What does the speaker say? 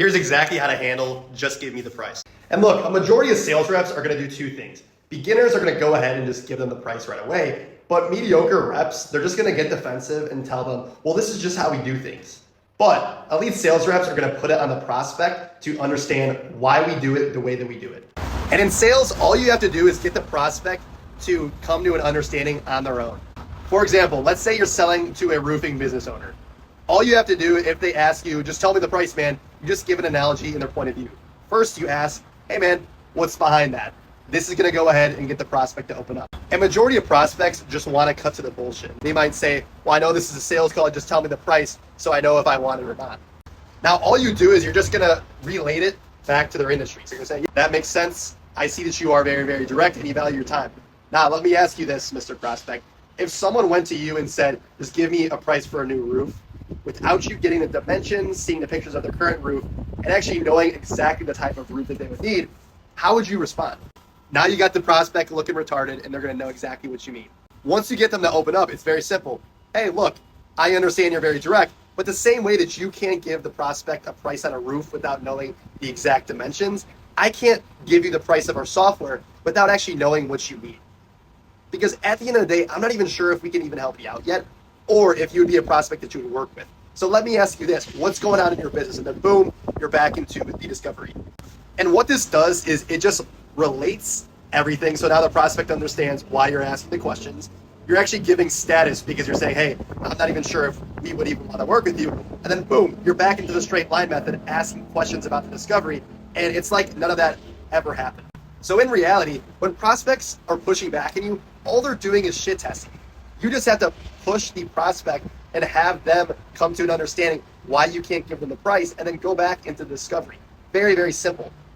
Here's exactly how to handle just give me the price. And look, a majority of sales reps are gonna do two things. Beginners are gonna go ahead and just give them the price right away, but mediocre reps, they're just gonna get defensive and tell them, well, this is just how we do things. But elite sales reps are gonna put it on the prospect to understand why we do it the way that we do it. And in sales, all you have to do is get the prospect to come to an understanding on their own. For example, let's say you're selling to a roofing business owner. All you have to do, if they ask you, just tell me the price, man, you just give an analogy in their point of view. First, you ask, hey man, what's behind that? This is gonna go ahead and get the prospect to open up. And majority of prospects just wanna cut to the bullshit. They might say, well, I know this is a sales call, just tell me the price so I know if I want it or not. Now, all you do is you're just gonna relate it back to their industry. So you're gonna say, yeah, that makes sense. I see that you are very, very direct and you value your time. Now, let me ask you this, Mr. Prospect. If someone went to you and said, just give me a price for a new roof, without you getting the dimensions, seeing the pictures of their current roof, and actually knowing exactly the type of roof that they would need, how would you respond? Now you got the prospect looking retarded and they're gonna know exactly what you mean. Once you get them to open up, it's very simple. Hey, look, I understand you're very direct, but the same way that you can't give the prospect a price on a roof without knowing the exact dimensions, I can't give you the price of our software without actually knowing what you need. Because at the end of the day, I'm not even sure if we can even help you out yet, or if you would be a prospect that you would work with. So let me ask you this, what's going on in your business? And then boom, you're back into the discovery. And what this does is it just relates everything. So now the prospect understands why you're asking the questions. You're actually giving status because you're saying, hey, I'm not even sure if we would even want to work with you. And then boom, you're back into the straight line method, asking questions about the discovery. And it's like none of that ever happened. So in reality, when prospects are pushing back at you, all they're doing is shit testing. You just have to push the prospect and have them come to an understanding why you can't give them the price and then go back into discovery. Very, very simple.